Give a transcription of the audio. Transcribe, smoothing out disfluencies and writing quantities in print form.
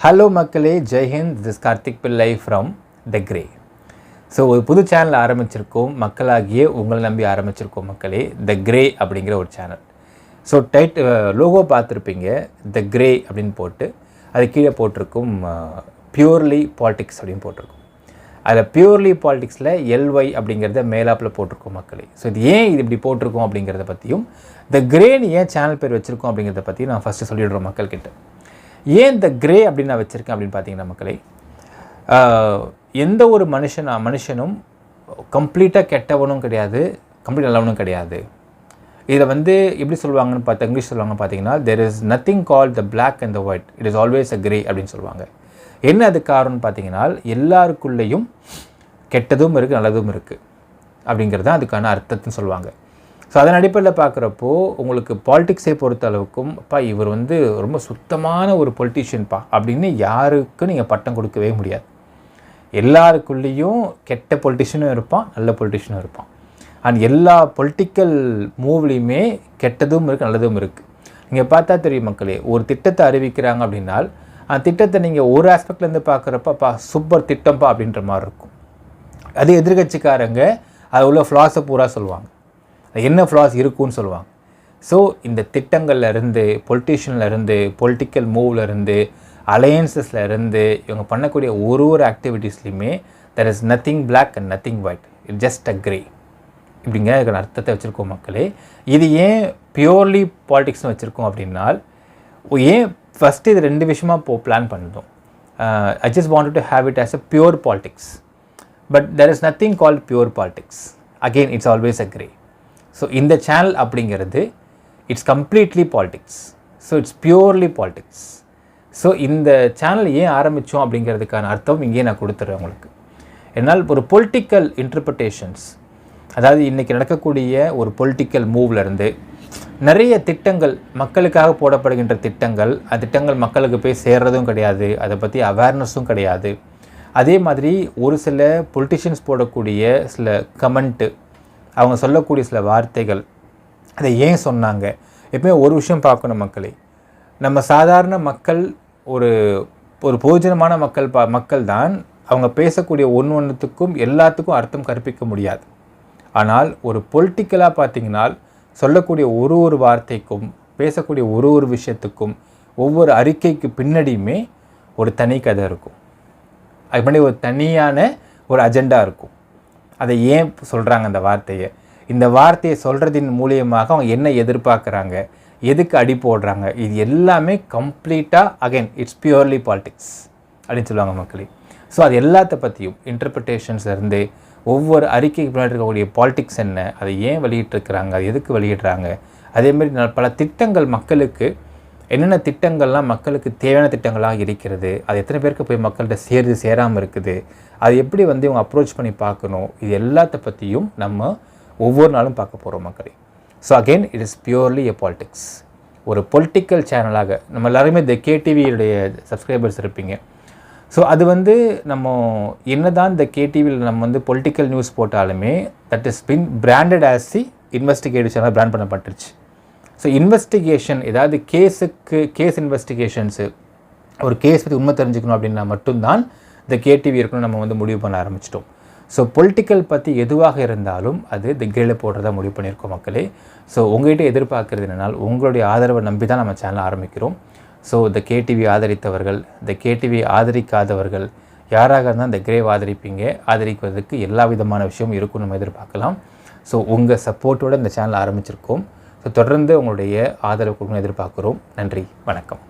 Hello மக்களே, ஜெய்ஹிந்த். This Karthik பிள்ளை from the grey. So ஒரு புது சேனல் ஆரம்பிச்சிருக்கோம், மக்களாகிய உங்களை நம்பி ஆரம்பிச்சிருக்கோம் மக்களே, த கிரே அப்படிங்கிற ஒரு சேனல். ஸோ லோகோ பார்த்துருப்பீங்க, த கிரே அப்படின்னு போட்டு அது கீழே போட்டிருக்கும் பியூர்லி பாலிடிக்ஸ் அப்படின்னு போட்டிருக்கோம். அதில் பியூர்லி பாலிடிக்ஸில் எல்ஒய் அப்படிங்கிறத மேலாப்பில் போட்டிருக்கோம் மக்களே. ஸோ இது ஏன் இது இப்படி போட்டிருக்கோம் அப்படிங்கிறத பற்றியும், த கிரேன்னு ஏன் சேனல் பேர் வச்சுருக்கோம் அப்படிங்கிறத பற்றியும் நான் ஃபஸ்ட்டு சொல்லிடுறோம் மக்கள்கிட்ட. ஏன் த கிரே அப்படின்னு நான் வச்சுருக்கேன் அப்படின்னு பார்த்தீங்கன்னா மக்களே, எந்த ஒரு மனுஷனும் கம்ப்ளீட்டாக கெட்டவனும் கிடையாது, கம்ப்ளீட் நல்லவனும் கிடையாது. இதை எப்படி சொல்லுவாங்கன்னு இங்கிலீஷ் சொல்லுவாங்கன்னு பார்த்தீங்கன்னா, there is nothing called the black and the white, it is always a grey அப்படின்னு சொல்லுவாங்க. என்ன அது காரணம்னு பார்த்தீங்கன்னா, எல்லாருக்குள்ளேயும் கெட்டதும் இருக்குது நல்லதும் இருக்குது அப்படிங்கிறது தான் அதுக்கான அர்த்தத்துன்னு சொல்லுவாங்க. ஸோ அதன் அடிப்படையில் பார்க்குறப்போ உங்களுக்கு பாலிடிக்ஸை பொறுத்த அளவுக்கும் இவர் ரொம்ப சுத்தமான ஒரு பொலிட்டீஷியன்ப்பா அப்படின்னு யாருக்கும் நீங்கள் பட்டம் கொடுக்கவே முடியாது. எல்லாருக்குள்ளேயும் கெட்ட பொலிட்டிஷியனும் இருப்பான், நல்ல பொலிட்டிஷியனும் இருப்பான். அண்ட் எல்லா பொலிட்டிக்கல் மூவ்லேயுமே கெட்டதும் இருக்குது நல்லதும் இருக்குது. நீங்கள் பார்த்தா தெரியும் மக்களே, ஒரு திட்டத்தை அறிவிக்கிறாங்க அப்படின்னால் அந்த திட்டத்தை நீங்கள் ஒரு ஆஸ்பெக்ட்லேருந்து பார்க்குறப்ப சூப்பர் திட்டம்ப்பா அப்படின்ற மாதிரி இருக்கும். அது எதிர்கட்சிக்காரங்க அது உள்ள ஃப்ளாஸை பூரா சொல்லுவாங்க, என்ன ஃப்ளாஸ் இருக்குன்னு சொல்லுவாங்க. ஸோ இந்த திட்டங்கள்லேருந்து, பொலிட்டிஷியன்லேருந்து, பொலிட்டிக்கல் மூவ்லேருந்து, அலையன்சஸ்லேருந்து இவங்க பண்ணக்கூடிய ஒரு ஆக்டிவிட்டீஸ்லையுமே there is nothing black and nothing white, it just a grey இப்படிங்கிற அதுக்கான அர்த்தத்தை வச்சுருக்கோம் மக்களே. இது ஏன் பியூர்லி பாலிடிக்ஸ்னு வச்சுருக்கோம் அப்படின்னால், ஏன் ஃபஸ்ட்டு இது ரெண்டு விஷயமாக பிளான் பண்ணணும். I just wanted to have it as a pure politics, but there is nothing called pure politics. Again it's always a grey. So இந்த சேனல் அப்படிங்கிறது it's completely politics. So it's purely politics. So இந்த channel ஏன் ஆரம்பித்தோம் அப்படிங்கிறதுக்கான அர்த்தம் இங்கே நான் கொடுத்துட்றேன் உங்களுக்கு. என்னால் ஒரு பொலிட்டிக்கல் இன்டர்பிரிட்டேஷன்ஸ், அதாவது இன்றைக்கி நடக்கக்கூடிய ஒரு பொலிட்டிக்கல் மூவ்லேருந்து நிறைய திட்டங்கள், மக்களுக்காக போடப்படுகின்ற திட்டங்கள், அந்த திட்டங்கள் மக்களுக்கு போய் சேர்றதும் கிடையாது, அதை பற்றி அவேர்னஸும் கிடையாது. அதே மாதிரி ஒரு சில பொலிட்டிஷியன்ஸ் போடக்கூடிய சில கமெண்ட்டு, அவங்க சொல்லக்கூடிய சில வார்த்தைகள், அதை ஏன் சொன்னாங்க. எப்பவுமே ஒரு விஷயம் பார்க்கணும் மக்களே, நம்ம சாதாரண மக்கள், ஒரு பொதுஜனமான மக்கள் தான் அவங்க பேசக்கூடிய ஒன்றுத்துக்கும் எல்லாத்துக்கும் அர்த்தம் கற்பிக்க முடியாது. ஆனால் ஒரு பொலிட்டிக்கலாக பார்த்திங்கன்னா சொல்லக்கூடிய ஒரு வார்த்தைக்கும், பேசக்கூடிய ஒரு விஷயத்துக்கும், ஒவ்வொரு அறிக்கைக்கு பின்னாடியுமே ஒரு தனி கதை இருக்கும். அது முன்னாடி ஒரு தனியான ஒரு அஜெண்டா இருக்கும். அதை ஏன் சொல்கிறாங்க அந்த வார்த்தையை, இந்த வார்த்தையை சொல்கிறதின் மூலியமாக அவங்க என்ன எதிர்பார்க்குறாங்க, எதுக்கு அடி போடுறாங்க, இது எல்லாமே கம்ப்ளீட்டாக அகைன் இட்ஸ் பியூர்லி பாலிடிக்ஸ் அப்படின்னு சொல்லுவாங்க மக்களே. ஸோ அது எல்லாத்த பற்றியும் இன்டர்பிரிட்டேஷன்ஸ்லேருந்து ஒவ்வொரு அறிக்கைக்கு பின்னாடி இருக்கக்கூடிய பாலிடிக்ஸ் என்ன, அதை ஏன் வெளியிட்டிருக்கிறாங்க, அது எதுக்கு வெளியிடுறாங்க, அதேமாதிரி பல திட்டங்கள் மக்களுக்கு என்னென்ன திட்டங்கள்லாம் மக்களுக்கு தேவையான திட்டங்களாக இருக்கிறது, அது எத்தனை பேருக்கு போய் மக்கள்கிட்ட சேராமல் இருக்குது, அது எப்படி இவங்க அப்ரோச் பண்ணி பார்க்கணும், இது எல்லாத்த பற்றியும் நம்ம ஒவ்வொரு நாளும் பார்க்க போகிறோம் மக்களே. So again it is purely a politics. ஒரு பொலிட்டிக்கல் சேனலாக நம்ம எல்லாருமே இந்த கேடிவியுடைய சப்ஸ்கிரைபர்ஸ் இருப்பீங்க. ஸோ அது நம்ம என்ன தான் இந்த கேடிவியில் நம்ம பொலிட்டிக்கல் நியூஸ் போட்டாலுமே that is been branded as the investigative channel brand பண்ணப்பட்டுருச்சு. ஸோ இன்வெஸ்டிகேஷன், ஏதாவது கேஸ் இன்வெஸ்டிகேஷன்ஸு, ஒரு கேஸ் பற்றி உண்மை தெரிஞ்சுக்கணும் அப்படின்னா மட்டும்தான் இந்த கேடிவி இருக்கணும் நம்ம முடிவு பண்ண ஆரம்பிச்சிட்டோம். ஸோ பொலிட்டிக்கல் பற்றி எதுவாக இருந்தாலும் அது தி கிரேல போடுறதா முடிவு பண்ணியிருக்கோம் மக்களே. ஸோ உங்கள்கிட்ட எதிர்பார்க்குறது என்னென்னால் உங்களுடைய ஆதரவை நம்பி தான் நம்ம சேனல் ஆரம்பிக்கிறோம். ஸோ இந்த கேடிவி ஆதரித்தவர்கள், இந்த கேடிவி ஆதரிக்காதவர்கள் யாராக இருந்தால் இந்த கிரேவை ஆதரிப்பதற்கு எல்லா விதமான விஷயமும் இருக்கும் நம்ம எதிர்பார்க்கலாம். ஸோ உங்கள் சப்போர்ட்டோடு இந்த சேனல் ஆரம்பிச்சிருக்கோம். ஸோ தொடர்ந்து உங்களுடைய ஆதரவு கொடுக்கணும் எதிர்பார்க்குறோம். நன்றி, வணக்கம்.